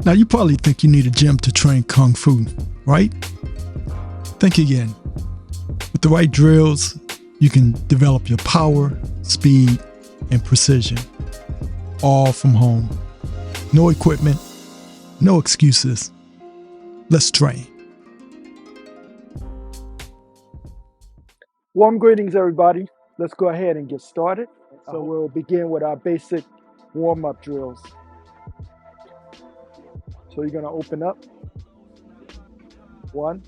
Now, you probably think you need a gym to train Kung Fu, right? Think again. With the right drills, you can develop your power, speed, and precision, all from home. No equipment, no excuses. Let's train. Warm greetings, everybody. Let's go ahead and get started. So we'll begin with our basic warm-up drills. So you're going to open up. 1,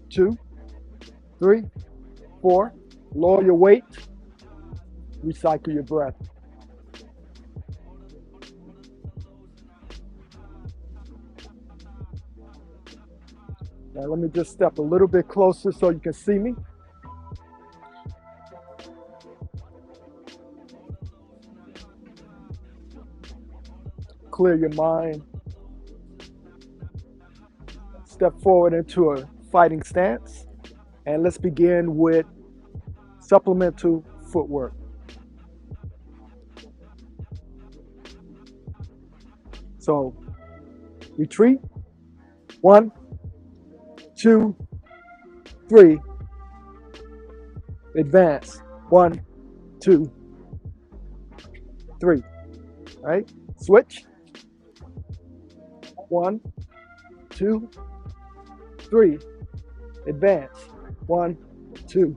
2, 3, 4. Lower your weight. Recycle your breath. Now let me just step a little bit closer so you can see me. Clear your mind. Step forward into a fighting stance. And let's begin with supplemental footwork. So, retreat. 1, 2, 3. Advance. 1, 2, 3. All right? Switch. 1, 2, 3. Advance. 1, 2,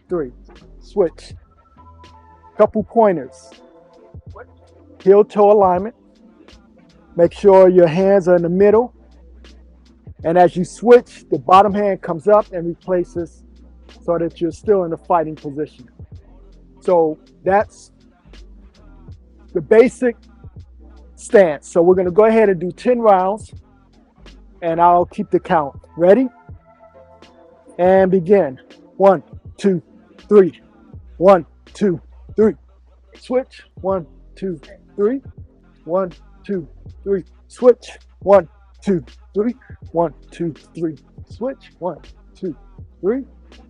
3. Switch. Couple pointers. Heel-toe alignment. Make sure your hands are in the middle. And as you switch, the bottom hand comes up and replaces so that you're still in a fighting position. So that's the basic stance. So we're going to go ahead and do 10 rounds and I'll keep the count. Ready? And begin. 1, 2, 3. 1, 2, 3. Switch. 1, 2, 3. 1, 2, 3. Switch. 1, 2, 3. 1, 2, 3. Switch. 1, 2, 3.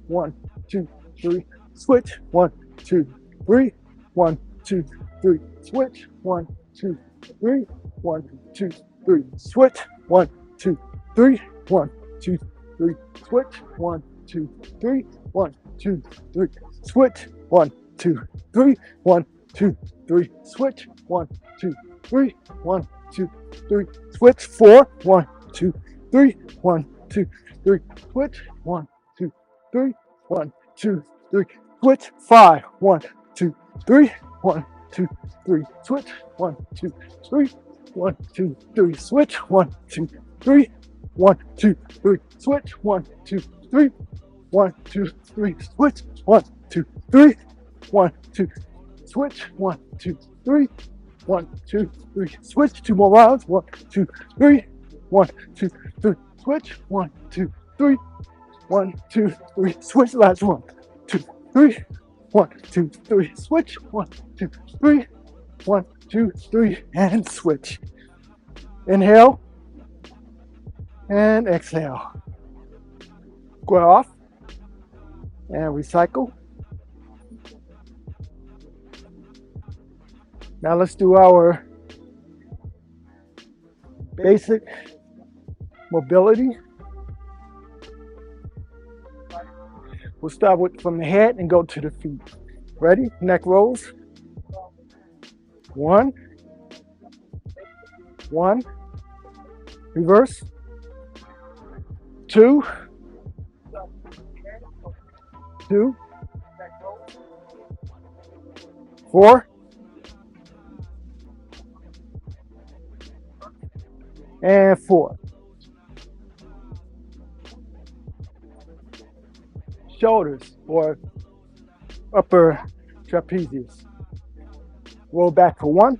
1, 2, 3. Switch. 1, 2, 3. 1, 2, 3. Switch. 1, 2, 3. 1, 2, 3. Switch. 1, 2, 3. 1, 2, 3. Switch. 1, 2, 3. 1, 2, 3. Switch. 1, 2, 3. 1, 2, 3. Switch. 1, 2, 3. 1, 2, 3. Switch. 4. 1, 2, 3. 1, 2, 3. Switch. 1, 2, 3. 1, 2, 3. Switch. 5. 1, 2, 3. 1, 2, 3. Switch. 1, 2, 3. 1, 2, 3. Switch. 1, 2, 3. 1, 2, 3. Switch. 1, 2, 3. 1, 2, 3. Switch. 1, 2, 3. 1, 2. Switch. 1, 2, 3. 1, 2, 3. Switch. 2 more rounds. 1, 2, 3. 1, 2, 3. Switch. 1, 2, 3. 1, 2, 3. Switch. Last 1, 2, 3. 1, 2, 3. Switch. 1, 2, 3. 1, 2, 3. And switch. Inhale. And exhale. Square off. And recycle. Now let's do our basic mobility. We'll start with from the head and go to the feet. Ready? Neck rolls. 1. 1. Reverse. 2. 2. 4. And 4. Shoulders or upper trapezius. Roll back for 1.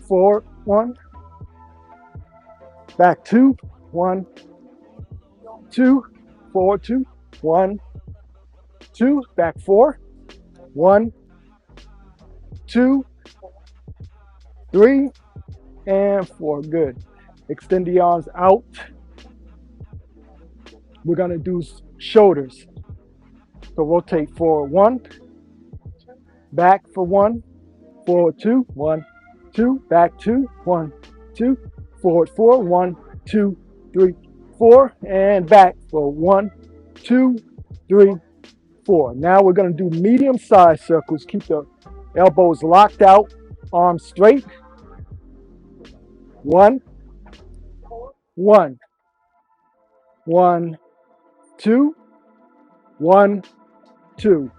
Forward 1. Back 2. 1. 2. Forward 2. 1. 2. Back 4. 1. 2. 3. And 4. Good. Extend the arms out. We're going to do shoulders. So rotate forward 1, back for 1, forward 2, 1, 2, back 2, 1, 2, forward 4, 1, 2, 3, 4, and back for 1, 2, 3, 4. Now we're going to do medium-sized circles. Keep the elbows locked out, arms straight. 1, 1, 1, 2, 1, 2,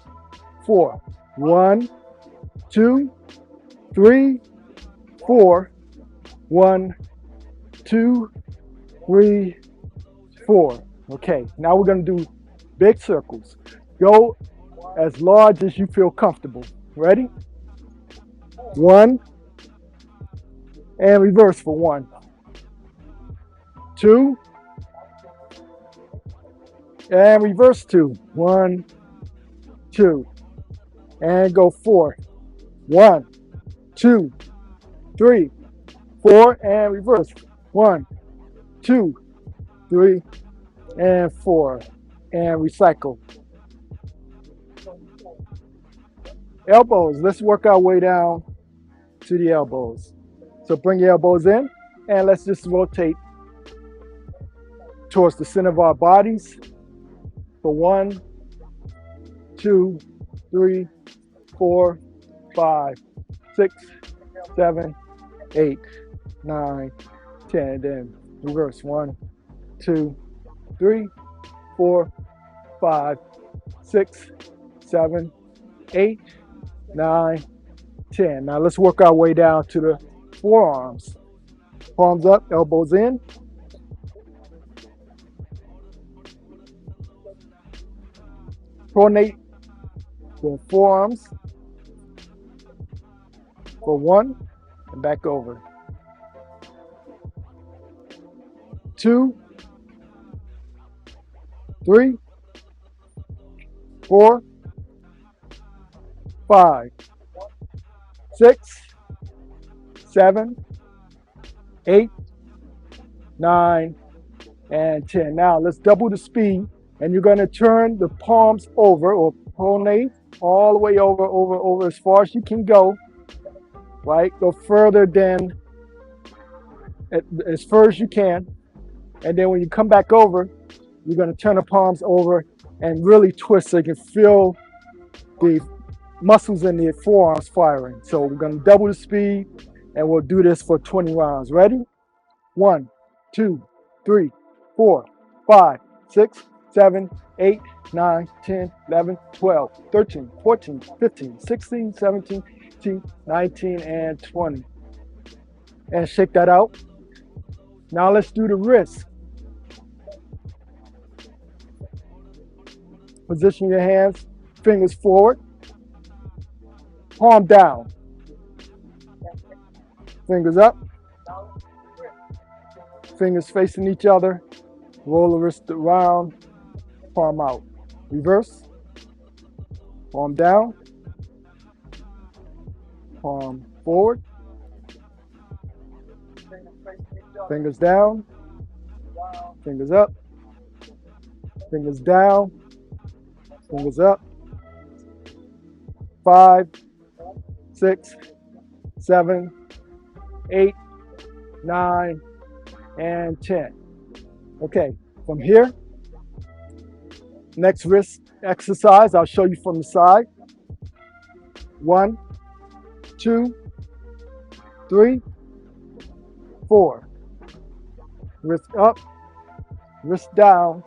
4, 1, 2, 3, 4, 1, 2, 3, 4. Okay, now we're going to do big circles. Go as large as you feel comfortable. Ready? 1, and reverse for 1, 2, and reverse 2, 1, 2, and go 4, 1, 2, 3, 4, and reverse 1, 2, 3, and 4, and recycle. Elbows, let's work our way down to the elbows. So bring your elbows in, and let's just rotate towards the center of our bodies for 1, 2, 3, 4, 5, 6, 7, 8, 9, 10, and then reverse 1, 2, 3, 4, 5, 6, 7, 8, 9, 10. Now let's work our way down to the forearms. Palms up, elbows in. Pronate the forearms for 1 and back over. 2, 3, 4, 5, 6, 7, 8, 9, and 10. Now let's double the speed, and you're going to turn the palms over or pronate all the way over as far as you can go. Right? Go further than as far as you can. And then when you come back over, you're going to turn the palms over and really twist so you can feel the muscles in the forearms firing. So we're going to double the speed, and we'll do this for 20 rounds. Ready? 1, 2, 3, 4, 5, 6, 7, 8, 9, 10, 11, 12, 13, 14, 15, 16, 17, 18, 19, and 20. And shake that out. Now let's do the wrist. Position your hands, fingers forward, palm down, fingers up, fingers facing each other, roll the wrist around, palm out. Reverse, palm down, palm forward, fingers down, fingers up, fingers down, fingers up. 5, 6, 7, 8, 9, and 10. Okay, from here, next wrist exercise, I'll show you from the side. 1, 2, 3, 4. Wrist up, wrist down,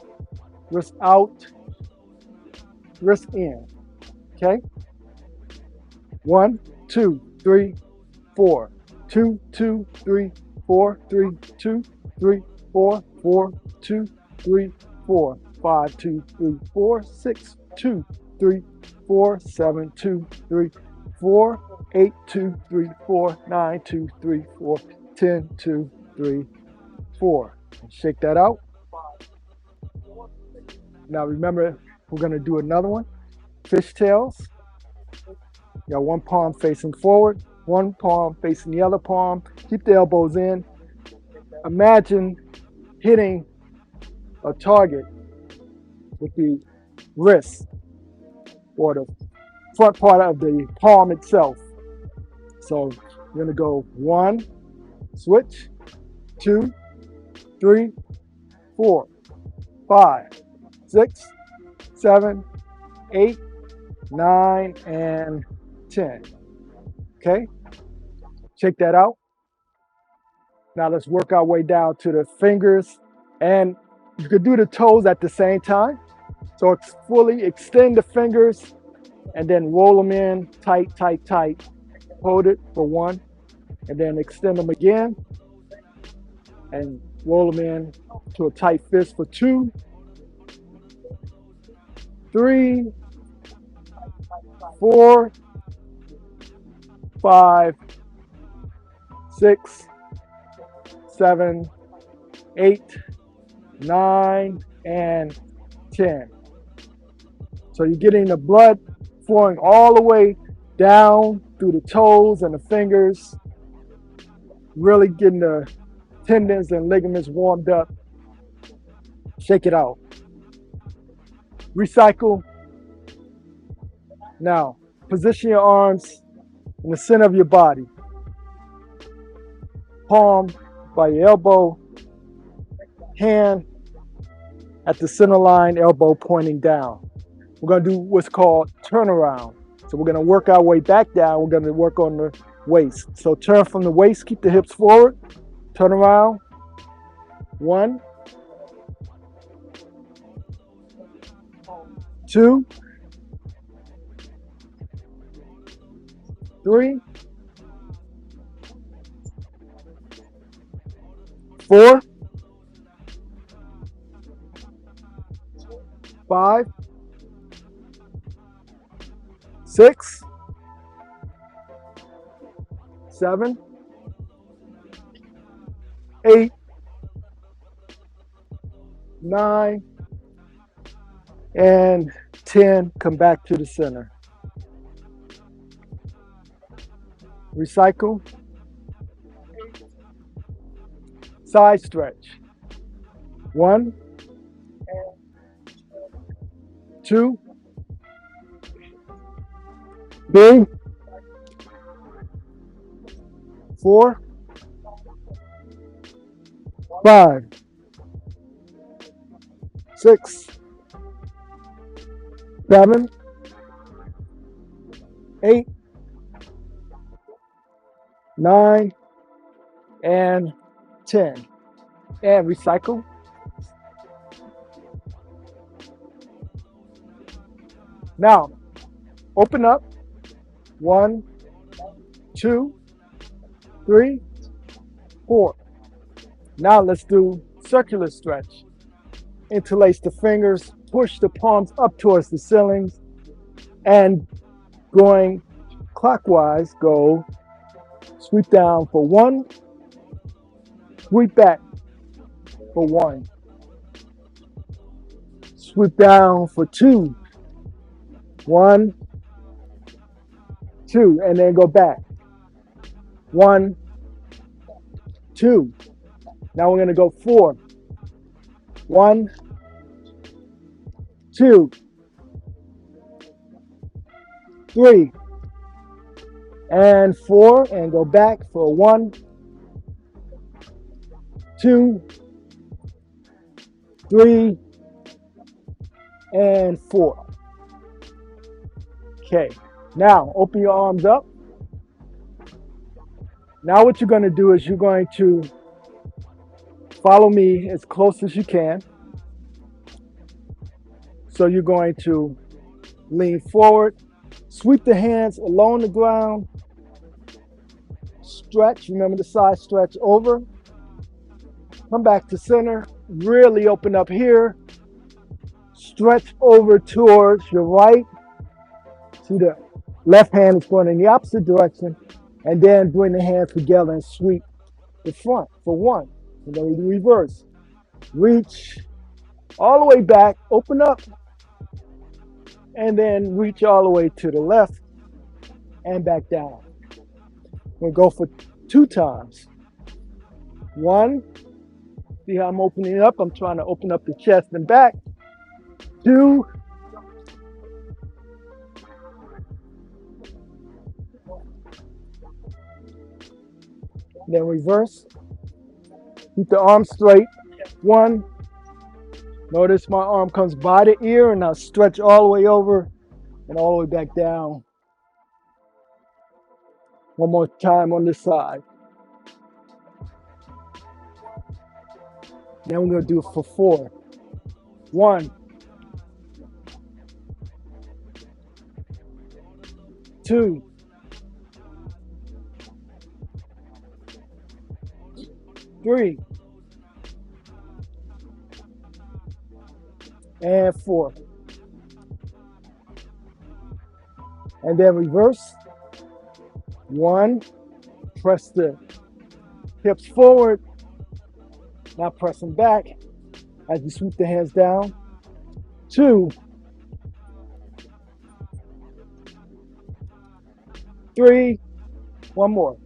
wrist out, wrist in. Okay? 1, 2, 3, 4. 2, 2, 3, 4, 3, 2, 3, 4, 4, 2, 3, 4, 5, 2, 3, 4, 6, 2, 3, 4, 7, 2, 3, 4, 8, 2, 3, 4, 9, 2, 3, 4, 10, 2, 3, 4. Shake that out. Now remember, we're going to do another one. Fishtails. You got one palm facing forward, one palm facing the other palm. Keep the elbows in. Imagine hitting a target with the wrist or the front part of the palm itself. So you're going to go 1, switch, 2, 3, 4, 5, 6, 7, 8, 9, and 10. Okay, check that out. Now let's work our way down to the fingers, and you could do the toes at the same time. So fully extend the fingers and then roll them in tight, tight, tight. Hold it for 1, and then extend them again and roll them in to a tight fist for 2, 3, 4, 5, 6, 7, 8, 9, and 10. So you're getting the blood flowing all the way down through the toes and the fingers, really getting the tendons and ligaments warmed up. Shake it out. Recycle. Now, position your arms in the center of your body. Palm by your elbow, hand at the center line, elbow pointing down. We're going to do what's called turnaround. So we're going to work our way back down. We're going to work on the waist. So turn from the waist, keep the hips forward, turn around. 1, 2, 3, 4, 5, 6, 7, 8, 9, and 10. Come back to the center. Recycle. Side stretch. 1, 2, 3, 4, 5, 6, 7, 8, 9, and 10. And recycle. Now, open up. 1, 2, 3, 4. Now let's do circular stretch. Interlace the fingers, push the palms up towards the ceilings, and going clockwise, go sweep down for 1, sweep back for 1, sweep down for 2, 1, 2, and then go back. 1, 2. Now we're going to go 4. 1, 2, 3, and 4, and go back for 1, 2, 3, and 4. Okay, now open your arms up. Now what you're going to do is you're going to follow me as close as you can. So you're going to lean forward, sweep the hands along the ground, stretch, remember the side stretch over, come back to center, really open up here, stretch over towards your right, see the left hand is going in the opposite direction, and then bring the hands together and sweep the front for 1, and then we do reverse, reach all the way back, open up, and then reach all the way to the left and back down. We'll go for 2 times. 1, see how I'm opening up? I'm trying to open up the chest and back. 2, then reverse. Keep the arm straight. 1. Notice my arm comes by the ear and I stretch all the way over and all the way back down. One more time on this side. Then we're going to do it for 4. 1, 2, 3, and 4. And then reverse. 1, press the hips forward, now press them back as you sweep the hands down. 2, 3, one more.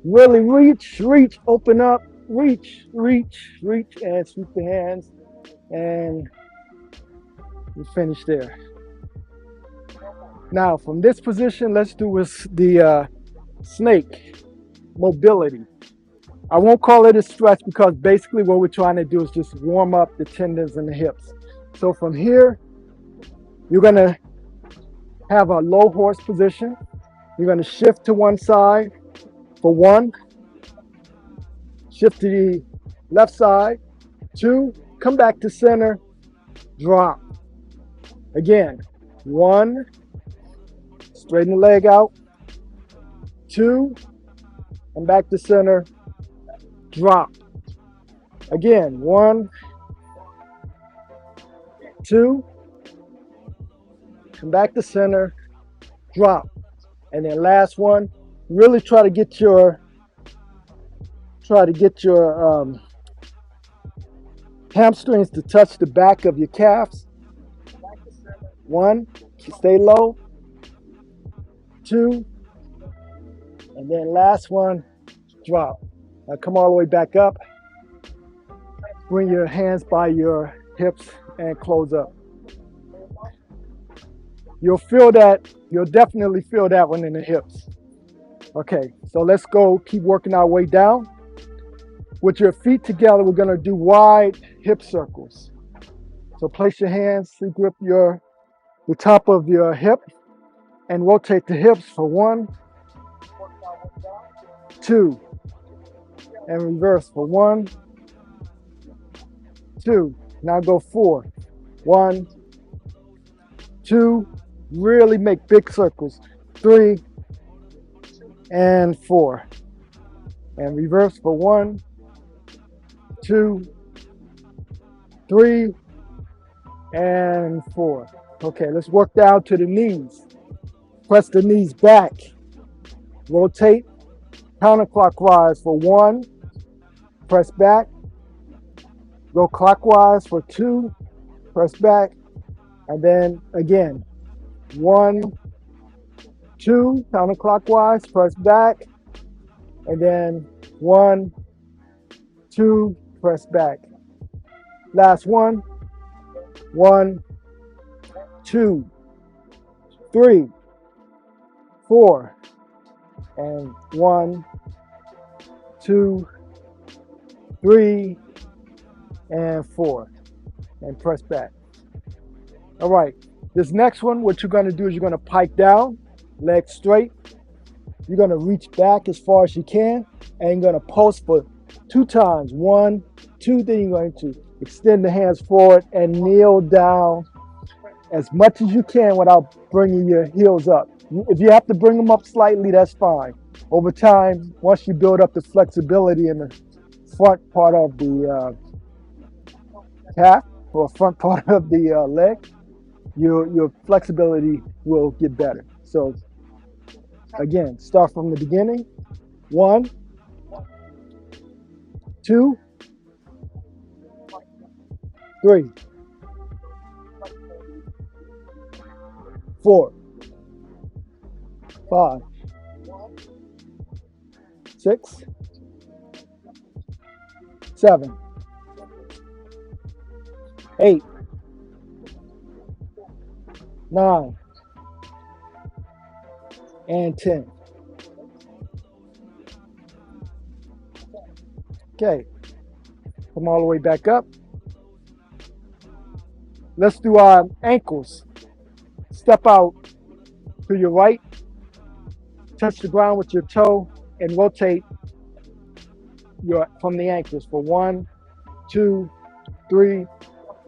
Really reach, open up, reach, and sweep the hands, and we finish there. Now from this position, let's do the snake mobility. I won't call it a stretch because basically what we're trying to do is just warm up the tendons and the hips. So from here, you're going to have a low horse position. You're going to shift to one side for 1, shift to the left side, 2, come back to center, drop. Again, 1, straighten the leg out, 2, and back to center, drop. Again, 1, 2, come back to center, drop. And then last one, really try to get your hamstrings to touch the back of your calves. 1, stay low, 2, and then last one, drop. Now come all the way back up. Bring your hands by your hips and close up. You'll definitely feel that one in the hips. Okay, so let's go, keep working our way down. With your feet together, we're gonna do wide hip circles. So place your hands to grip the top of your hip and rotate the hips for 1, 2, and reverse for 1, 2. Now go 4. 1, 2, really make big circles. 3, and 4. And reverse for 1, 2, 3, and 4. Okay, let's work down to the knees. Press the knees back. Rotate counterclockwise for 1, press back. Go clockwise for 2, press back. And then again, 1, 2, counterclockwise, press back. And then 1, 2, press back. Last one. 1, 2, 3, 4. And 1, 2, 3, and 4. And press back. All right. This next one, what you're going to do is you're going to pike down, legs straight. You're going to reach back as far as you can, and you're going to pulse for 2 times. 1, 2, then you're going to extend the hands forward and kneel down as much as you can without bringing your heels up. If you have to bring them up slightly, that's fine. Over time, once you build up the flexibility in the front part of the calf or front part of the leg, your flexibility will get better. So again, start from the beginning. 1, 2, 3, 4, 5, 6, 7, 8, 9, and 10. Okay, come all the way back up. Let's do our ankles. Step out to your right, touch the ground with your toe, and rotate from the ankles for 1, 2, 3,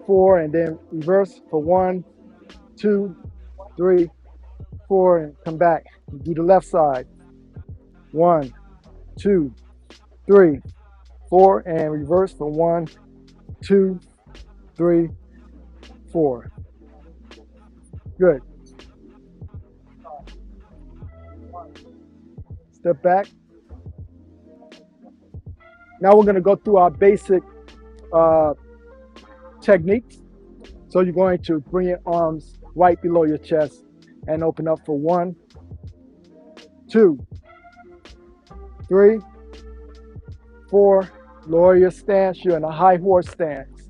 4, and then reverse for 1, 2, 3, 4, and come back. Do the left side. 1, 2, 3, 4, and reverse for 1, 2, 3, 4. Good. Step back. Now we're going to go through our basic techniques. So you're going to bring your arms right below your chest and open up for 1, 2, 3, 4. Lower your stance. You're in a high horse stance.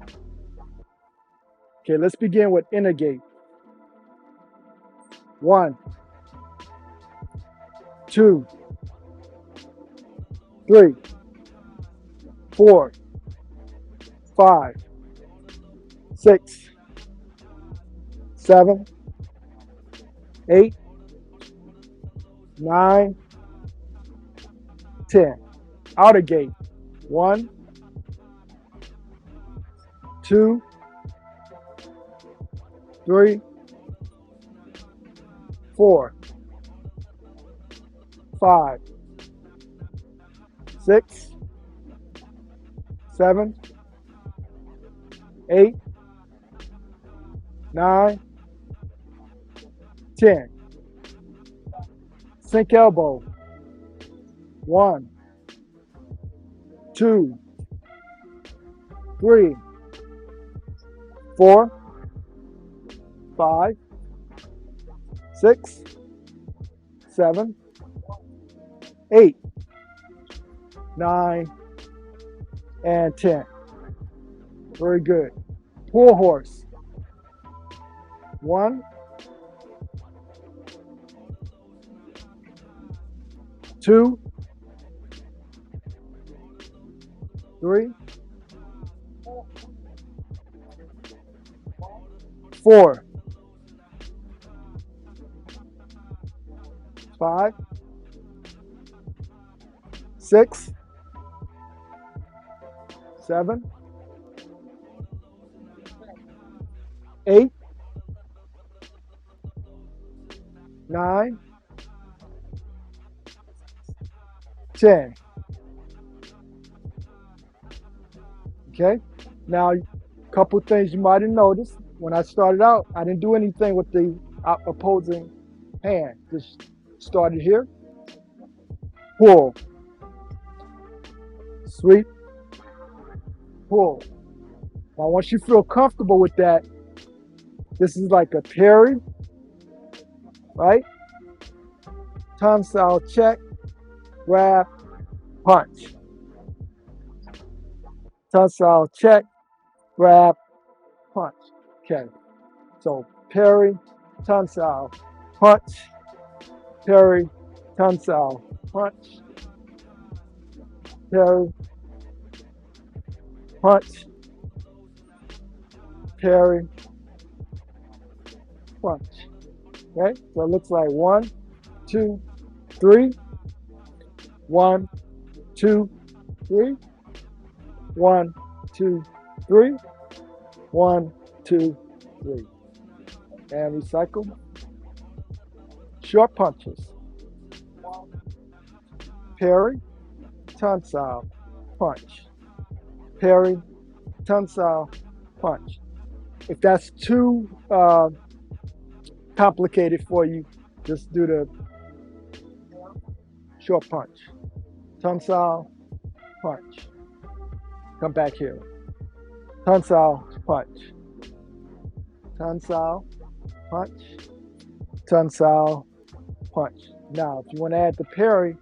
Okay, let's begin with inner gate. 1, 2, 3, 4, 5, 6, 7, 8, 9, 10. Outer gate. 1, 2, 3, 4, 5, 6, 7, 8, 9, 10. Sink elbow. 1, 2, 3, 4, 5, 6, 7, 8, 9, and 10. Very good. Pull horse. 1, 2, 3, 4, 5, 6, 7, 8, 9, 10. Okay, now a couple things you might have noticed. When I started out, I didn't do anything with the opposing hand. Just started here, pull, sweep, pull. Now once you feel comfortable with that, this is like a parry, right? Tonsile check, grab, punch. Tonsile check, grab, punch. Okay, so parry, tonsile, punch, parry, tonsile, punch, parry, punch, parry, punch. Okay, so it looks like 1, 2, 3, 1, 2, 3, 1, 2, 3, 1, 2, 3. And recycle. Short punches. Parry, tonsile, punch. Parry, tonsile, punch. If that's too complicated for you, just do the short punch. Tonsile, punch. Come back here. Tonsile, punch. Tonsile, punch. Tonsile, punch. Now, if you want to add the parry,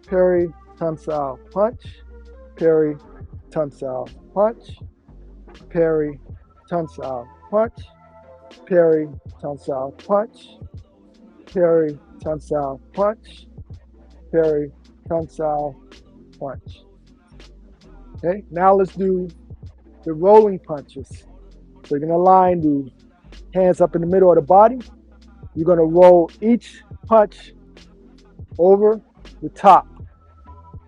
parry, tonsile, punch. Parry, tonsile, punch. Parry, tonsile, punch. Parry, tonsile, punch. Parry, tonsile, punch. Parry, tonsile, punch. Okay, now let's do the rolling punches. So you're gonna line the hands up in the middle of the body. You're gonna roll each punch over the top,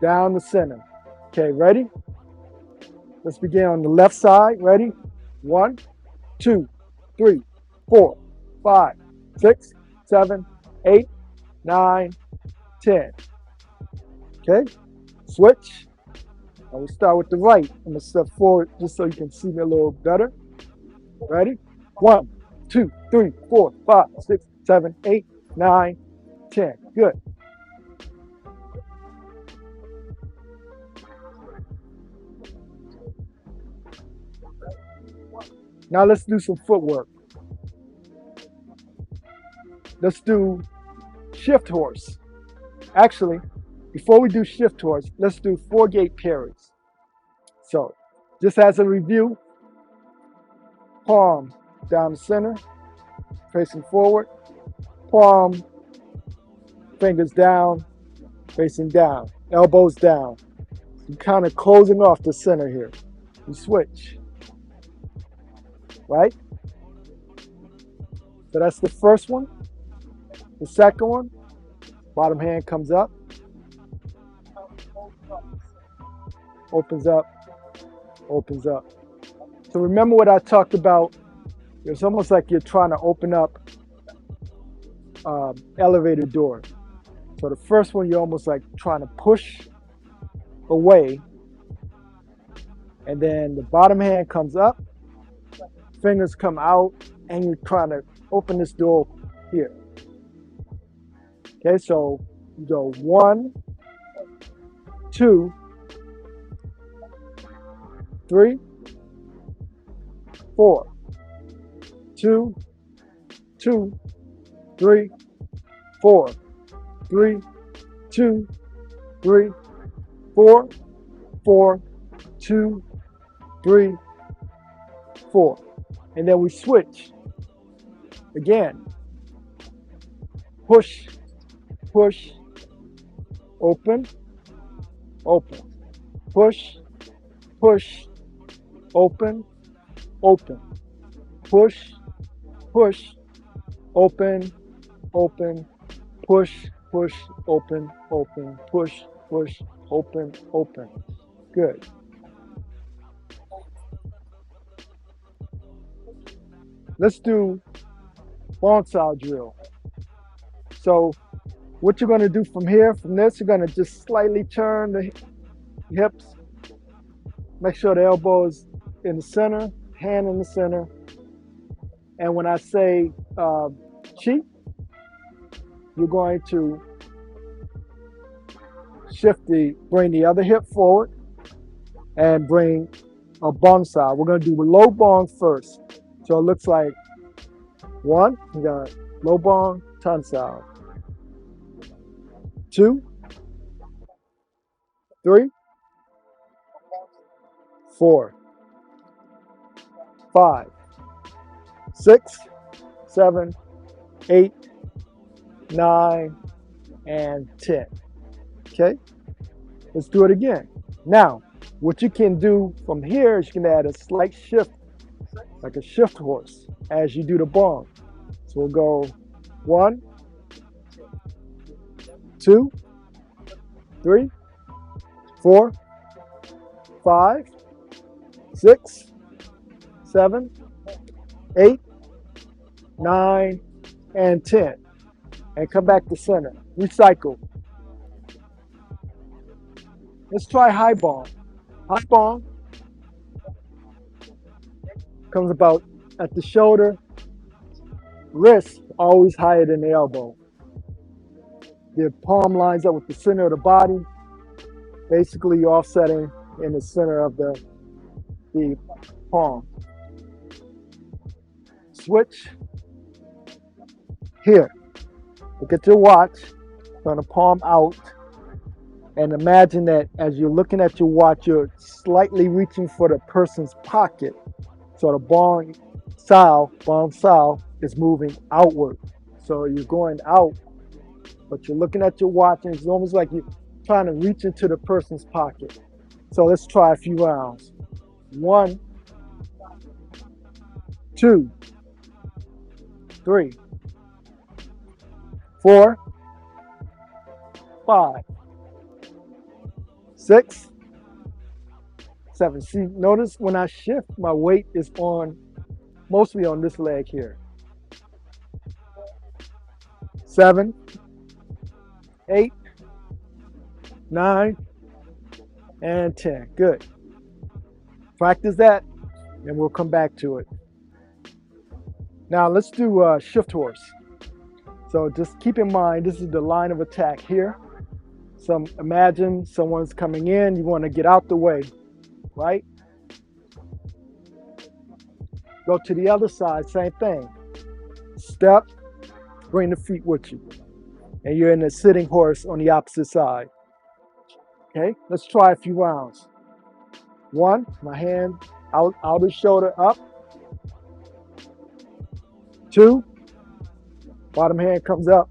down the center. Okay, ready? Let's begin on the left side. Ready? 1, 2, 3, 4, 5, 6, 7, 8, 9, 10. Okay, switch. I will start with the right. I'm gonna step forward just so you can see me a little better. Ready? 1, 2, 3, 4, 5, 6, 7, 8, 9, 10. Good. Now let's do some footwork. Let's do shift horse. Actually, before we do shift horse, let's do 4-gate parries. So, just as a review, palm down the center, facing forward, palm, fingers down, facing down, elbows down. You're kind of closing off the center here. You switch, right? So that's the first one. The second one, bottom hand comes up, opens up, opens up. So remember what I talked about. It's almost like you're trying to open up elevator door. So the first one, you're almost like trying to push away, and then the bottom hand comes up, fingers come out, and you're trying to open this door here. Okay, so you go 1, 2, 3, 4, 2, 2, 3, 4, 3, 2, 3, 4, 4, 2, 3, 4. And then we switch. Again. Push, push, open, open. Push, push, open, open. Push, push, open, open. Push, push, open, open. Push, push, open, open. Good. Let's do bonsai drill. So what you're going to do from here, from this, you're going to just slightly turn the hips. Make sure the elbow is in the center, hand in the center. And when I say cheek, you're going to bring the other hip forward and bring a bonsai. We're going to do low bong first. So it looks like 1, we got low bong, tansao. 2, 3, 4, 5, 6, 7, 8, 9, and 10. Okay, let's do it again. Now, what you can do from here is you can add a slight shift, like a shift horse, as you do the bong. So we'll go 1, 2, 3, 4, 5, 6, 7, 8, 9, and 10. And come back to center. Recycle. Let's try high bong. High bong comes about at the shoulder, wrist always higher than the elbow. The palm lines up with the center of the body. Basically, you're offsetting in the center of the palm. Switch. Here, look at your watch. Turn the palm out. And imagine that as you're looking at your watch, you're slightly reaching for the person's pocket. So the bong sao is moving outward. So you're going out, but you're looking at your watch, and it's almost like you're trying to reach into the person's pocket. So let's try a few rounds. 1, 2, 3, 4, 5, 6, 7. See, notice when I shift, my weight is mostly on this leg here. 7, 8, 9, and 10. Good. Practice that, and we'll come back to it. Now let's do shift horse. So just keep in mind, this is the line of attack here. So imagine someone's coming in, you want to get out the way, right? Go to the other side, same thing. Step, bring the feet with you. And you're in a sitting horse on the opposite side. Okay, let's try a few rounds. 1, my hand out the shoulder up. 2, bottom hand comes up.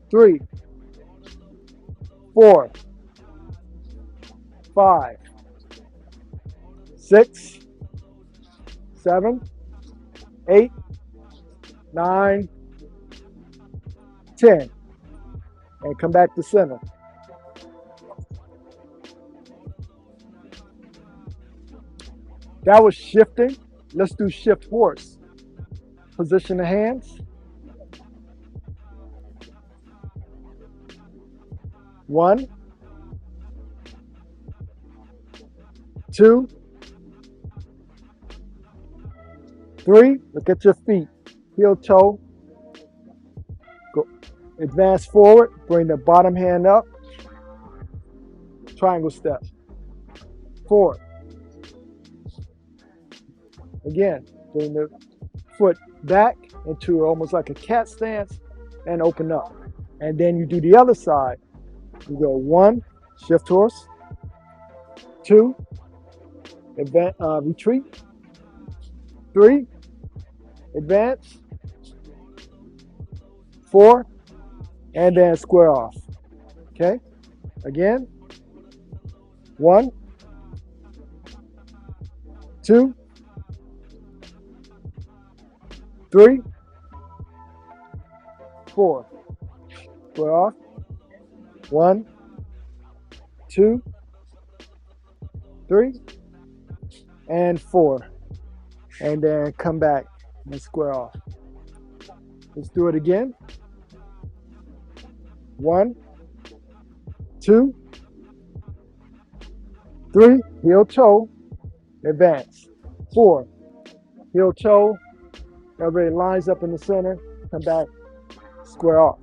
3, 4, 5, 6, 7, 8, 9, 10. And come back to center. That was shifting. Let's do shift horse. Position the hands. 1, 2, 3. Look at your feet. Heel toe. Go. Advance forward. Bring the bottom hand up. Triangle step. 4. Again, bring the foot back into almost like a cat stance and open up. And then you do the other side. You go 1, shift horse. 2, retreat. 3, advance. 4, and then square off. Okay? Again. 1, 2, 3, 4. Square off. 1, 2, 3, and 4. And then come back and square off. Let's do it again. 1, 2, 3, heel toe, advance. 4, heel toe, everybody lines up in the center, come back, square off.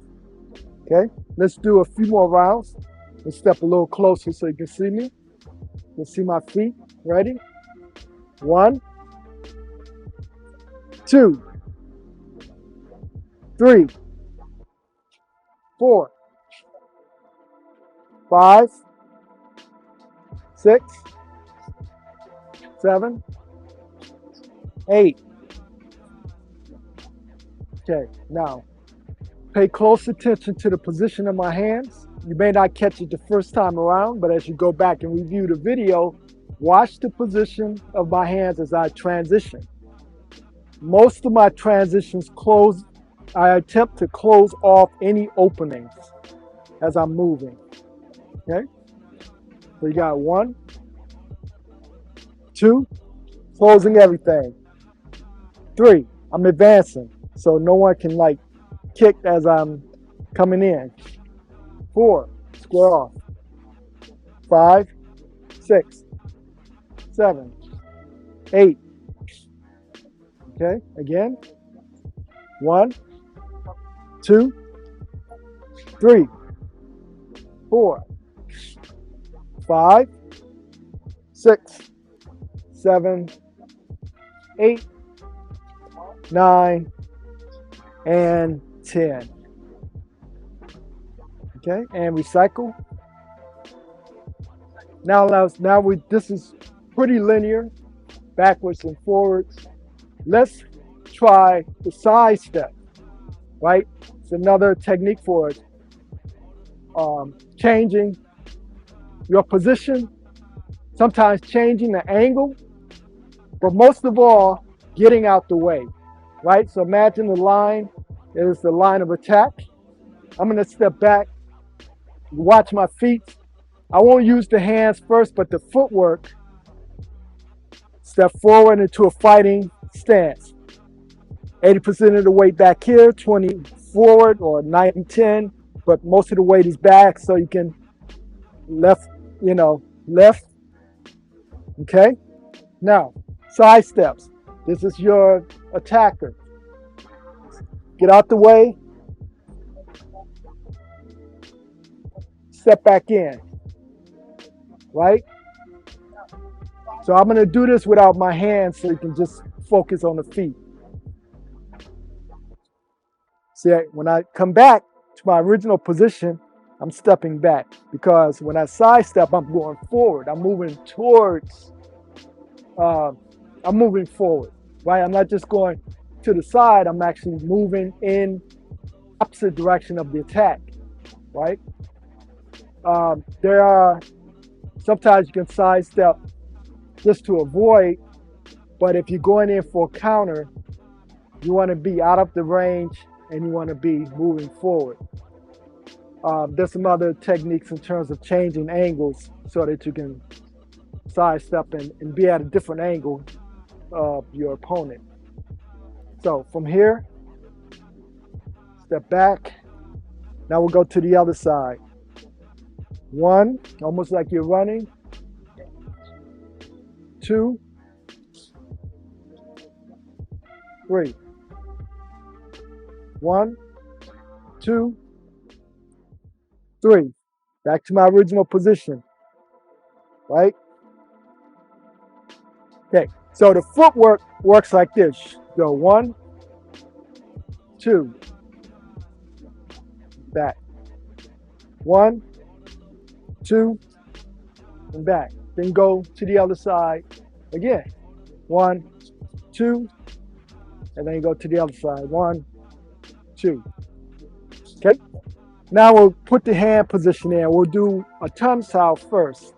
Okay, let's do a few more rounds. Let's step a little closer so you can see me. You can see my feet. Ready? 1, 2, 3, 4, 5, 6, 7, 8. Okay, now pay close attention to the position of my hands. You may not catch it the first time around, but as you go back and review the video, watch the position of my hands as I transition. Most of my transitions I attempt to close off any openings as I'm moving. Okay? So you got 1, 2, closing everything. 3, I'm advancing, so no one can kick as I'm coming in. 4, square off. 5, 6, 7, 8. Okay, again. 1, 2, 3, 4, 5, 6, 7, 8, 9, and 10. Okay, and recycle. This is pretty linear, backwards and forwards. Let's try the side step, right? It's another technique for changing your position. sometimes changing the angle, but most of all, getting out the way, right? So imagine the line is the line of attack. I'm going to step back, watch my feet. I won't use the hands first, but the footwork. Step forward into a fighting stance. 80% of the weight back here, 20 forward or 90-10, but most of the weight is back, so you can left, left. Okay? Now, side steps. This is your attacker. Get out the way. Step back in. Right? So I'm going to do this without my hands so you can just focus on the feet. See, when I come back to my original position, I'm stepping back, because when I side step, I'm going forward. I'm moving towards, I'm moving forward, right? I'm not just going to the side. I'm actually moving in opposite direction of the attack, right? There are, sometimes you can side step just to avoid, but if you're going in for a counter, you want to be out of the range and you want to be moving forward. There's some other techniques in terms of changing angles so that you can sidestep and be at a different angle of your opponent. So from here, step back. Now we'll go to the other side. 1, almost like you're running. 2, 3. 1, 2, 3. Back to my original position, right? Okay, so the footwork works like this. Go 1, 2, back. 1, 2, and back. Then go to the other side again. 1, 2, and then you go to the other side. 1, 2. Okay. Now we'll put the hand position in. We'll do a thumb style first.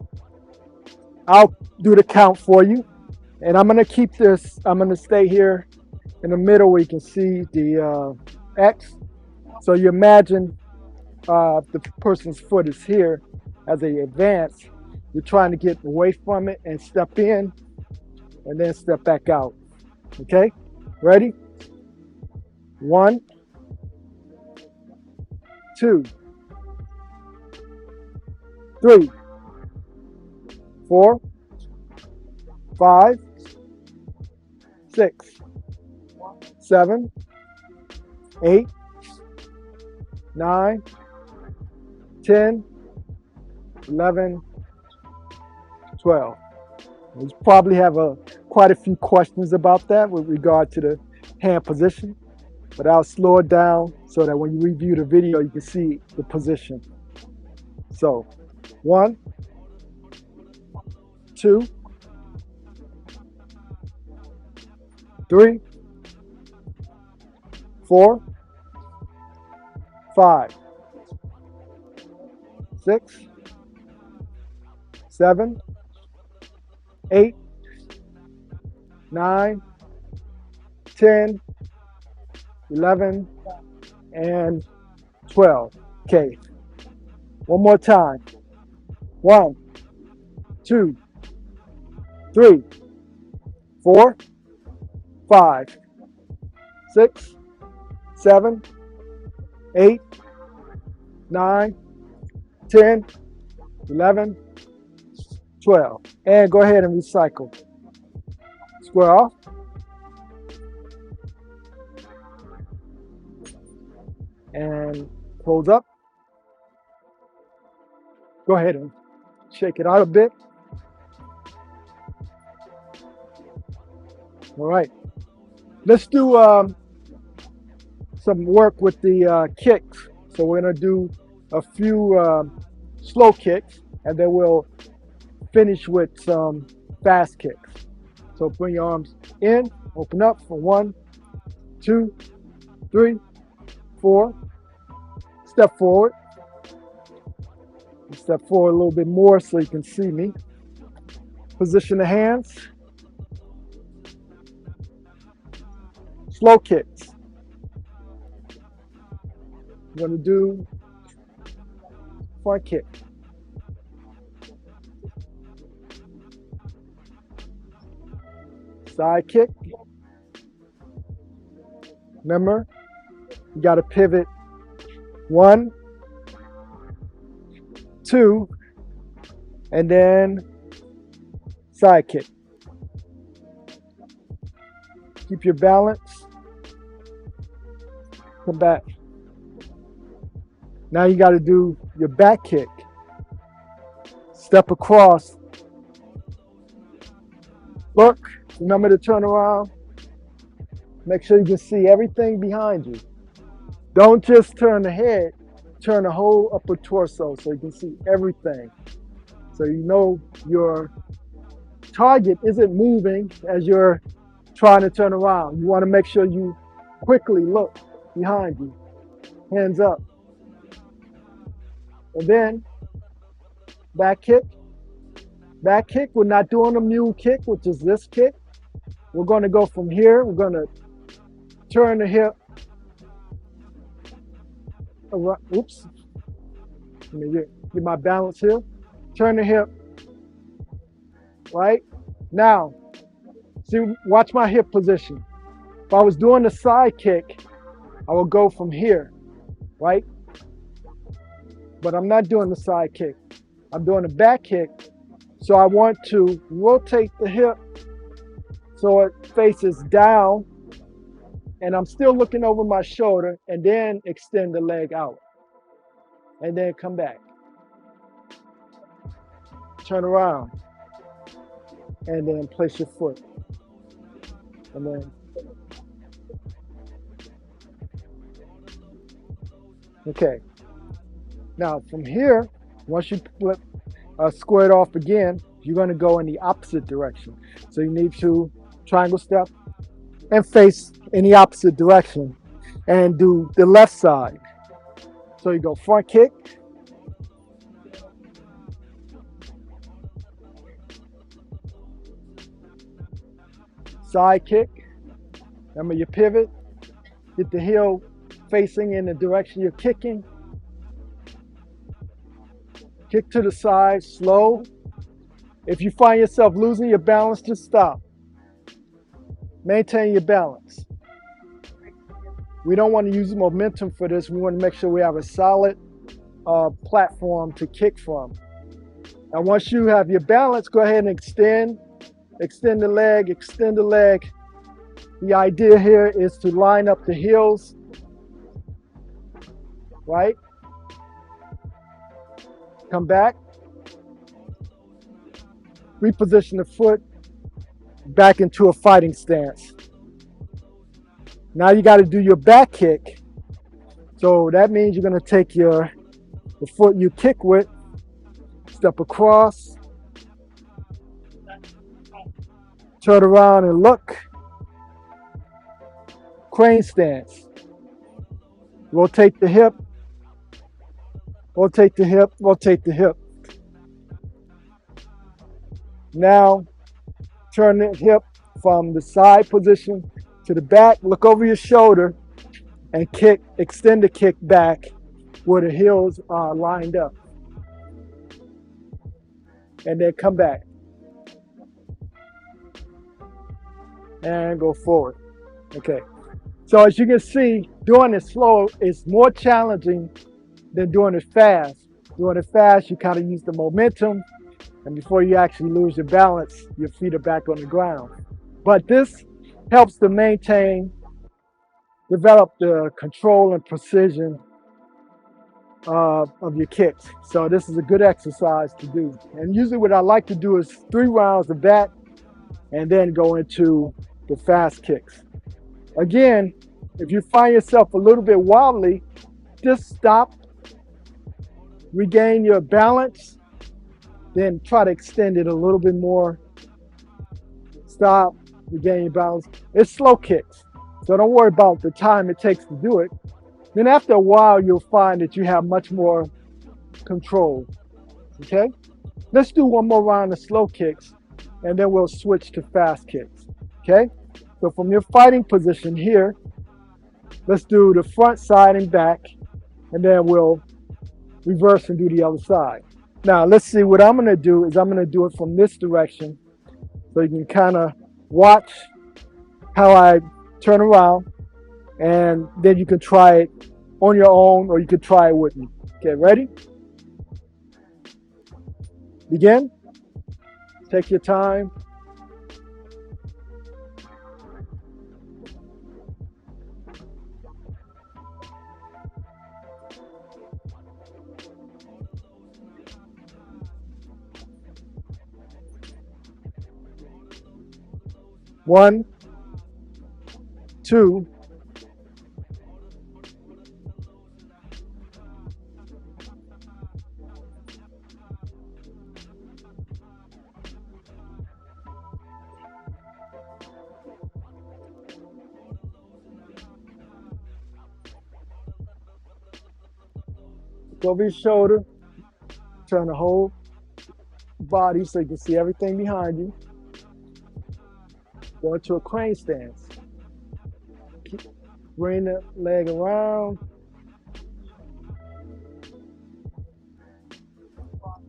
I'll do the count for you, and I'm gonna keep this. I'm gonna stay here in the middle where you can see the X. So you imagine the person's foot is here as they advance. You're trying to get away from it and step in, and then step back out. Okay, ready? 1, 2, 3, 4, 5, 6, 7, 8, 9, 10, 11, 12. You probably have quite a few questions about that with regard to the hand position, but I'll slow it down so that when you review the video, you can see the position. So 1, 2, 3, 4, 5, 6, 7, 8, 9, 10, 11, and 12. Okay. One more time. 1, 2, 3, 4, 5, 6, 7, 8, 9, 10, 11, 12. And go ahead and recycle. Square off. And close up. Go ahead and shake it out a bit. All right. Let's do some work with the kicks. So we're going to do a few slow kicks, and then we'll finish with some fast kicks. So bring your arms in, open up for 1, 2, 3, 4. Step forward. Step forward a little bit more so you can see me. Position the hands. Slow kicks. We're going to do front kick. Side kick. Remember, you got to pivot 1, 2, and then side kick. Keep your balance. Come back. Now you got to do your back kick. Step across. Look, remember to turn around. Make sure you can see everything behind you. Don't just turn the head, turn the whole upper torso so you can see everything. So you know your target isn't moving as you're trying to turn around. You want to make sure you quickly look behind you. Hands up. And then back kick. Back kick, we're not doing a mule kick, which is this kick. We're going to go from here. We're going to turn the hip around. Oops. Let me get my balance here. Turn the hip. Right? Now, see, watch my hip position. If I was doing the side kick, I would go from here. Right? But I'm not doing the side kick. I'm doing a back kick. So I want to rotate the hip so it faces down, and I'm still looking over my shoulder, and then extend the leg out. And then come back. Turn around. And then place your foot. And then. Okay. Now from here, once you flip, square it off again, you're going to go in the opposite direction. So you need to triangle step and face in the opposite direction and do the left side. So you go front kick, side kick. Remember your pivot, get the heel facing in the direction you're kicking. Kick to the side, slow. If you find yourself losing your balance, just stop. Maintain your balance. We don't want to use momentum for this. We want to make sure we have a solid platform to kick from. And once you have your balance, go ahead and extend the leg, extend the leg. The idea here is to line up the heels, right? Come back. Reposition the foot back into a fighting stance. Now you got to do your back kick. So that means you're going to take the foot you kick with, step across, turn around and look. Crane stance. Rotate the hip. Rotate the hip, rotate the hip. Now, turn the hip from the side position to the back. Look over your shoulder and kick, extend the kick back where the heels are lined up. And then come back. And go forward. Okay. So as you can see, doing it slow is more challenging than doing it fast. Doing it fast, you kind of use the momentum, and before you actually lose your balance, your feet are back on the ground. But this helps to develop the control and precision of your kicks. So this is a good exercise to do. And usually what I like to do is 3 rounds of that, and then go into the fast kicks. Again, if you find yourself a little bit wobbly, just stop, regain your balance, then try to extend it a little bit more. Stop, regain your balance. It's slow kicks, so don't worry about the time it takes to do it. Then after a while, you'll find that you have much more control. Okay? Let's do one more round of slow kicks, and then we'll switch to fast kicks. Okay? So from your fighting position here, let's do the front, side, and back, and then we'll reverse and do the other side. Now, let's see, what I'm going to do is I'm going to do it from this direction so you can kind of watch how I turn around, and then you can try it on your own or you can try it with me. Okay, ready? Begin. Take your time. One, two, go over your shoulder, turn the whole body so you can see everything behind you. Go into a crane stance. Bring the leg around.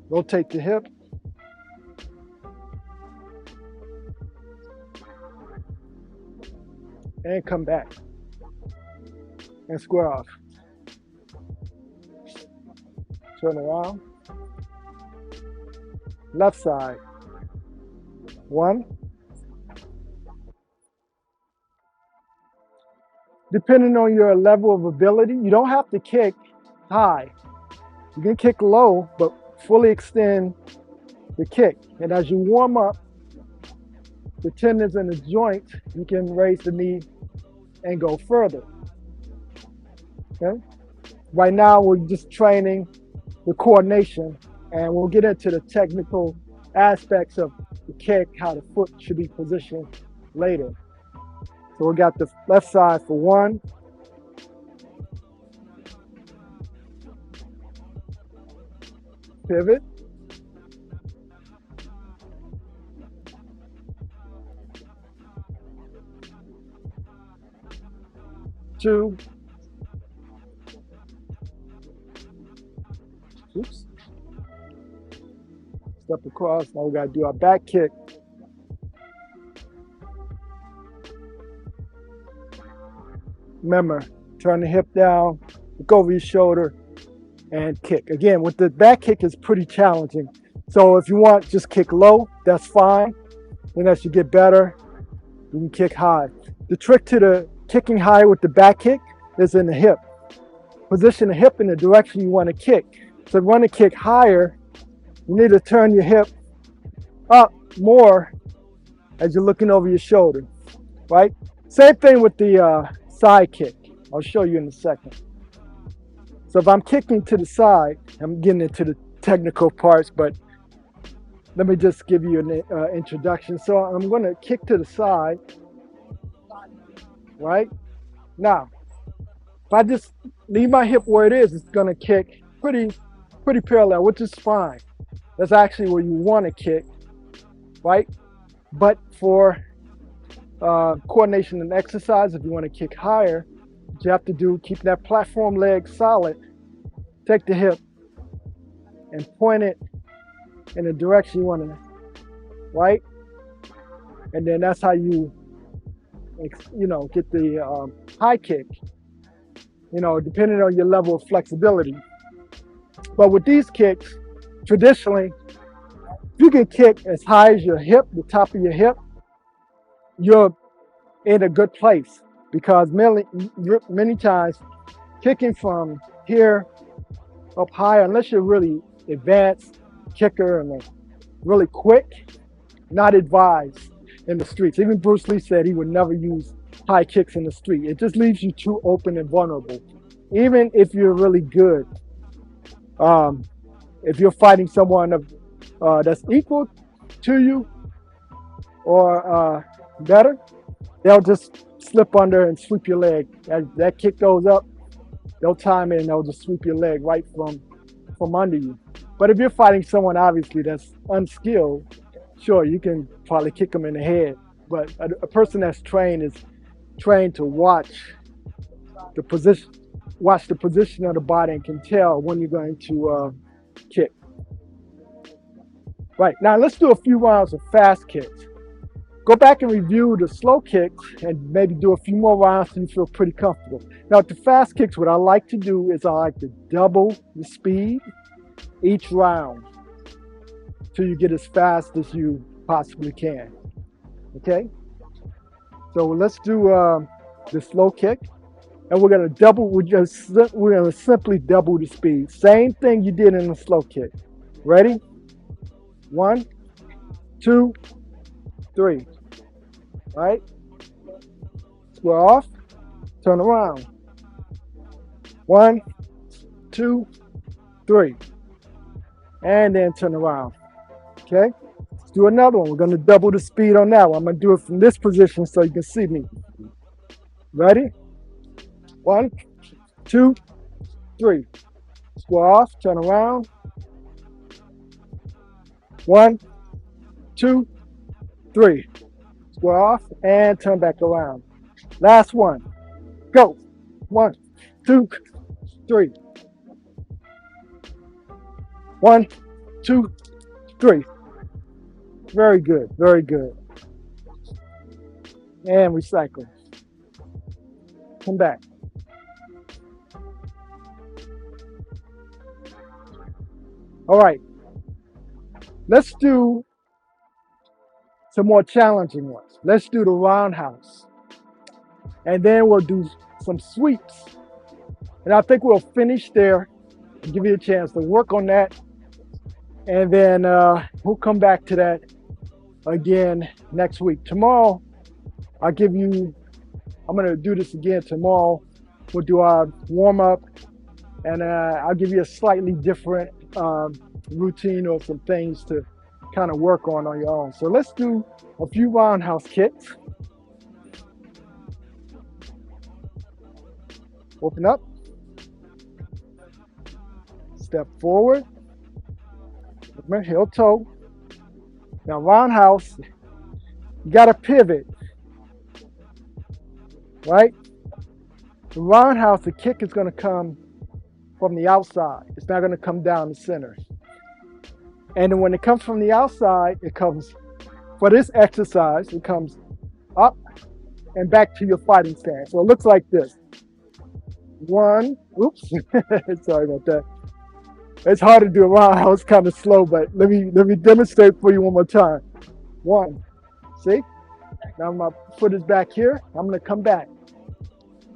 Rotate the hip. And come back. And square off. Turn around. Left side. One. Depending on your level of ability, you don't have to kick high. You can kick low, but fully extend the kick. And as you warm up the tendons in the joint, you can raise the knee and go further. Okay? Right now, we're just training the coordination, and we'll get into the technical aspects of the kick, how the foot should be positioned later. So we got the left side for one. Pivot. Two. Oops. Step across. Now we got to do our back kick. Remember, turn the hip down, look over your shoulder, and kick. Again, with the back kick is pretty challenging. So if you want, just kick low, that's fine. And as you get better, you can kick high. The trick to the kicking high with the back kick is in the hip. Position the hip in the direction you want to kick. So if you want to kick higher, you need to turn your hip up more as you're looking over your shoulder, right? Same thing with the side kick. I'll show you in a second. So if I'm kicking to the side, I'm getting into the technical parts, but let me just give you an introduction. So I'm going to kick to the side, right? Now, if I just leave my hip where it is, it's going to kick pretty parallel, which is fine. That's actually where you want to kick, right? But for coordination and exercise, if you want to kick higher, what you have to do, keep that platform leg solid, take the hip and point it in the direction you want to, right? And then that's how you get the high kick, depending on your level of flexibility. But with these kicks, traditionally, if you can kick as high as your hip, the top of your hip, you're in a good place, because many times kicking from here up higher, unless you're really advanced kicker and really quick, not advised in the streets. Even Bruce Lee said he would never use high kicks in the street. It just leaves you too open and vulnerable. Even if you're really good, if you're fighting someone that's equal to you or better, they'll just slip under and sweep your leg. As that kick goes up, they'll time it and they'll just sweep your leg right from under you. But if you're fighting someone obviously that's unskilled, Sure, you can probably kick them in the head, but a person that's trained is trained to the watch the position of the body and can tell when you're going to kick. Right, now let's do a few rounds of fast kicks. Go back and review the slow kicks and maybe do a few more rounds so you feel pretty comfortable. Now with the fast kicks, what I like to do is I like to double the speed each round till you get as fast as you possibly can. Okay? So let's do the slow kick. And we're gonna simply double the speed. Same thing you did in the slow kick. Ready? 1, 2, 3. Right? Square off, turn around. 1, 2, 3. And then turn around. Okay? Let's do another one. We're gonna double the speed on that one. I'm gonna do it from this position so you can see me. Ready? 1, 2, 3. Square off, turn around. 1, 2, 3. Square off and turn back around. Last one. Go. 1, 2, 3. 1, 2, 3. Very good. Very good. And recycle. Come back. All right. Let's do some more challenging ones. Let's do the roundhouse. And then we'll do some sweeps. And I think we'll finish there and give you a chance to work on that. And then we'll come back to that again next week. Tomorrow, I'm going to do this again tomorrow. We'll do our warm up and I'll give you a slightly different routine or some things to kind of work on your own. So let's do a few roundhouse kicks. Open up. Step forward. Heel toe. Now roundhouse, you got to pivot. Right? The roundhouse, the kick is going to come from the outside. It's not going to come down the center. And then when it comes from the outside, it comes, for this exercise, it comes up and back to your fighting stance. So it looks like this. 1, oops, sorry about that. It's hard to do a roundhouse kind of slow, but let me demonstrate for you one more time. 1, see? Now my foot is back here. I'm going to come back.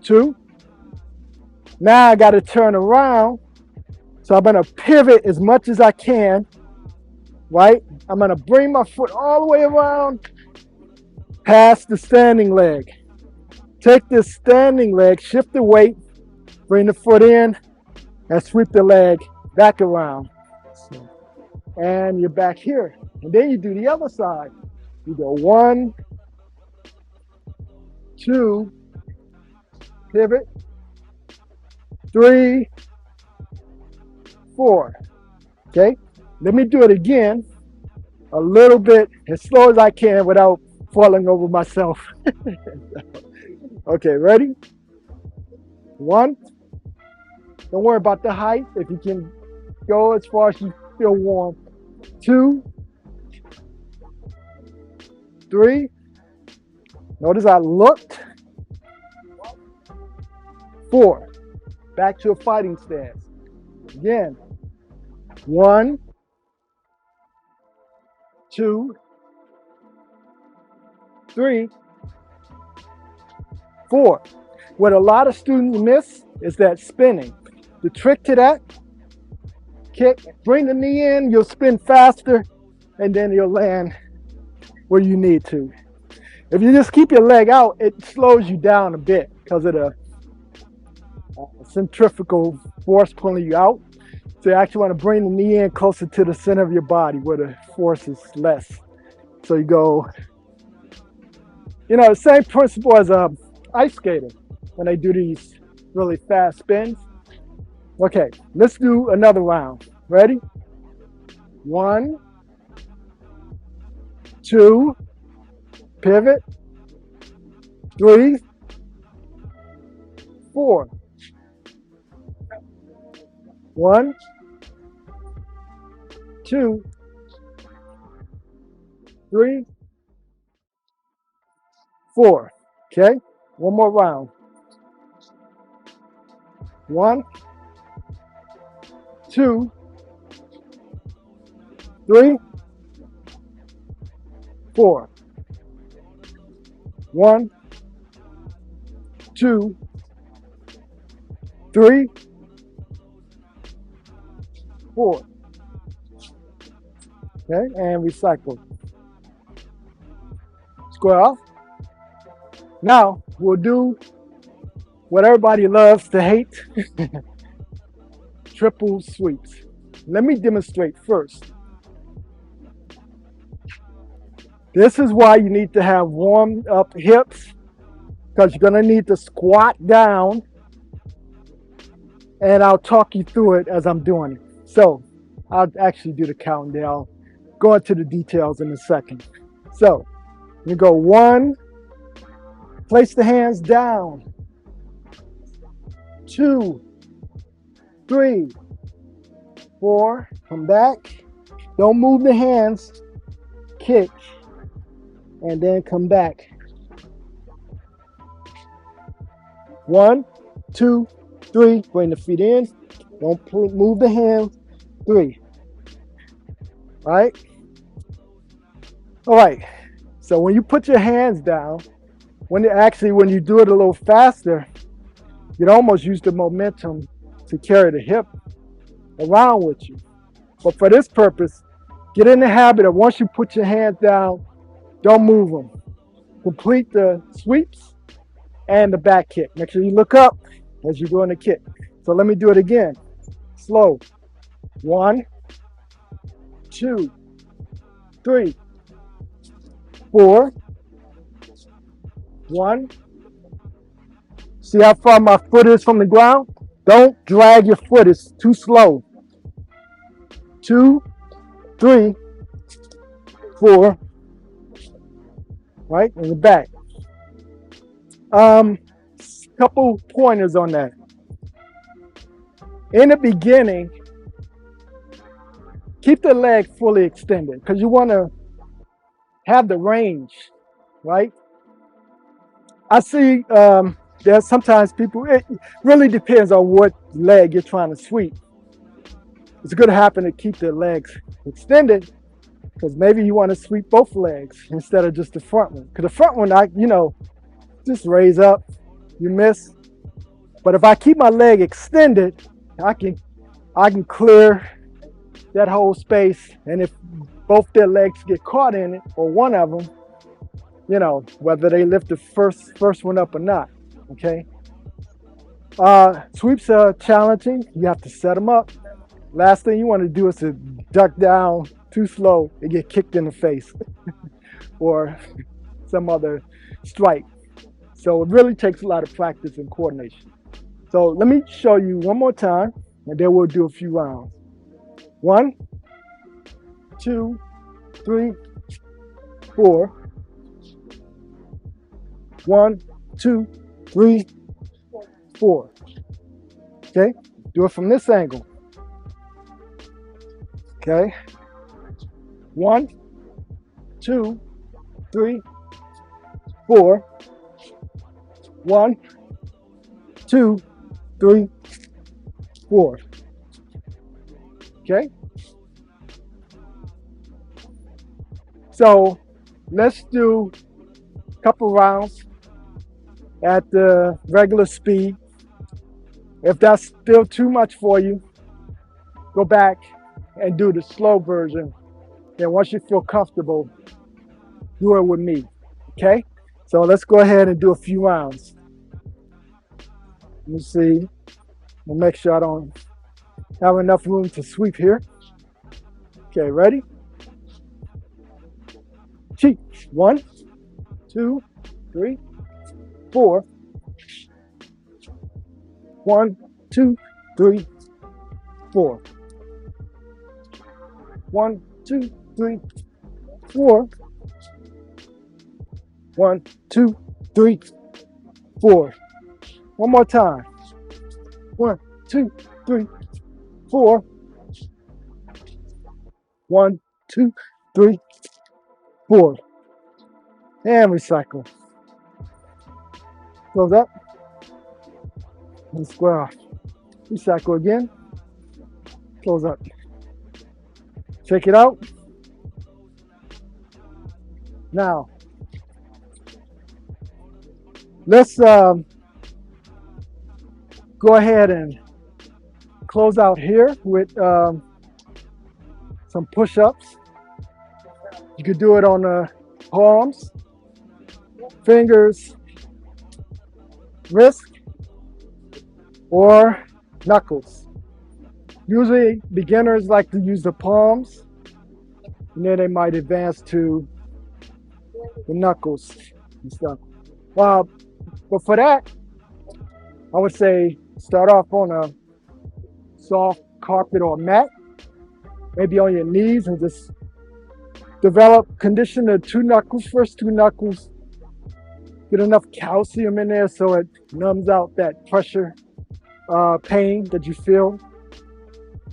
2. Now I got to turn around. So I'm going to pivot as much as I can. Right? I'm going to bring my foot all the way around past the standing leg. Take this standing leg, shift the weight, bring the foot in, and sweep the leg back around. And you're back here. And then you do the other side. You go 1, 2, pivot, 3, 4. Okay? Let me do it again, a little bit, as slow as I can without falling over myself. Okay, ready? 1. Don't worry about the height. If you can go as far as you feel warm. 2, 3. Notice I looked. 4. Back to a fighting stance. Again. 1, 2, 3, 4. What a lot of students miss is that spinning. The trick to that, kick, bring the knee in, you'll spin faster, and then you'll land where you need to. If you just keep your leg out, it slows you down a bit because of the centrifugal force pulling you out. So you actually want to bring the knee in closer to the center of your body where the force is less. So you go, the same principle as a ice skater when they do these really fast spins. Okay, let's do another round. Ready? 1, 2, pivot, 3, 4, 1, 2, 3, 4. Okay, one more round. 1, 2, 3, 4. 1, 2, 3, 4. Okay, and recycle. Square off. Now we'll do what everybody loves to hate, triple sweeps. Let me demonstrate first. This is why you need to have warmed up hips, because you're going to need to squat down, and I'll talk you through it as I'm doing it. So I'll actually do the countdown. I'll go into the details in a second. So you go 1, place the hands down, 2, 3, 4, come back, don't move the hands, kick, and then come back. 1, 2, 3, bring the feet in, don't move the hands, 3. All right, so when you put your hands down, when you do it a little faster, you'd almost use the momentum to carry the hip around with you. But for this purpose, get in the habit of once you put your hands down, don't move them. Complete the sweeps and the back kick. Make sure you look up as you're doing the kick. So let me do it again. Slow. 1, 2, 3, 4. 1. See how far my foot is from the ground? Don't drag your foot, it's too slow. 2, 3, 4. Right, in the back. Couple pointers on that. In the beginning, keep the leg fully extended because you want to have the range, right? I see there's sometimes people, it really depends on what leg you're trying to sweep. It's going to happen to keep the legs extended because maybe you want to sweep both legs instead of just the front one. Because the front one, just raise up, you miss. But if I keep my leg extended, I can clear that whole space. And if both their legs get caught in it, or one of them, whether they lift the first one up or not, okay? Sweeps are challenging. You have to set them up. Last thing you want to do is to duck down too slow and get kicked in the face or some other strike. So it really takes a lot of practice and coordination. So let me show you one more time, and then we'll do a few rounds. 1, 2, 3, 4. 1, 2, 3, 4. Okay, do it from this angle. Okay, 1, 2, 3, 4. 1, 2, 3, 4. Okay, so let's do a couple rounds at the regular speed. If that's still too much for you, go back and do the slow version. Then once you feel comfortable, do it with me. Okay, so let's go ahead and do a few rounds. Let me see. We'll make sure I don't have enough room to sweep here. Okay, ready? Cheat. 1, 2, 3, 4. 1, 2, 3, 4. 1, 2, 3, 4. 1, 2, 3, 4. One more time. 1, 2, 3, 4. 1, 2, 3, 4. And recycle. Close up. And square off. Recycle again. Close up. Check it out. Now, let's go ahead and close out here with some push-ups. You could do it on the palms, fingers, wrist, or knuckles. Usually beginners like to use the palms, and then they might advance to the knuckles and stuff. But for that, I would say start off on a soft carpet or mat, maybe on your knees, and just condition the first two knuckles, get enough calcium in there so it numbs out that pressure pain that you feel.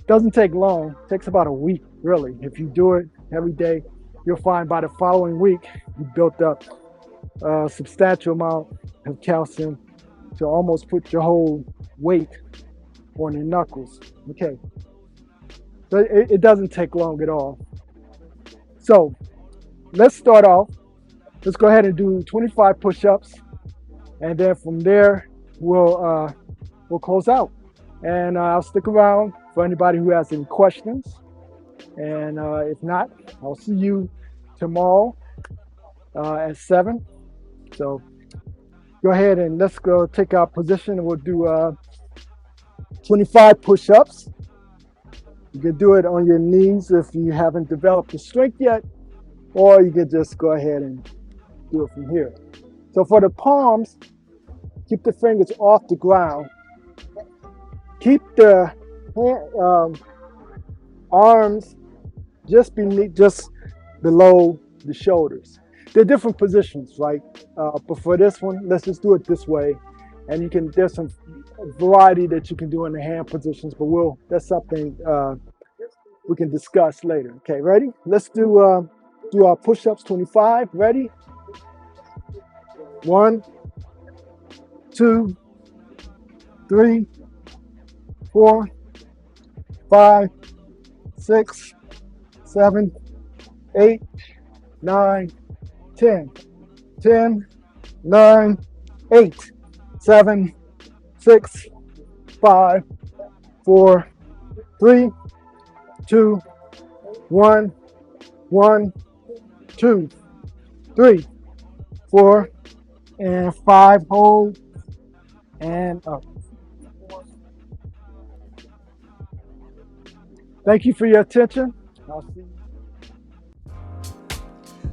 Doesn't take long, it takes about a week really. If you do it every day, you'll find by the following week you built up a substantial amount of calcium to almost put your whole weight on your knuckles. Okay, so it doesn't take long at all. So let's start off. Let's go ahead and do 25 push-ups, and then from there we'll close out. And I'll stick around for anybody who has any questions. And if not, I'll see you tomorrow at 7. So go ahead and let's go take our position, and we'll do 25 push-ups. You can do it on your knees if you haven't developed the strength yet, or you can just go ahead and do it from here. So for the palms, keep the fingers off the ground. Keep the arms just below the shoulders. They're different positions, right? But for this one, let's just do it this way. And there's some variety that you can do in the hand positions, but that's something we can discuss later. Okay, ready? Let's do our push-ups, 25. Ready? 1, 2, 3, 4, 5, 6, 7, 8, 9, 10. 10, 9, 8, 7, 6, 5, 4, 3, 2, 1, 1, 2, 3, 4, and 5. Hold and up. Thank you for your attention. I'll see you.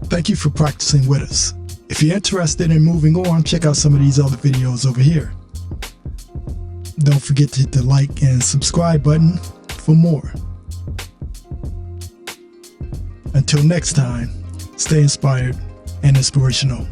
Thank you for practicing with us. If you're interested in moving on, check out some of these other videos over here. Don't forget to hit the like and subscribe button for more. Until next time, stay inspired and inspirational.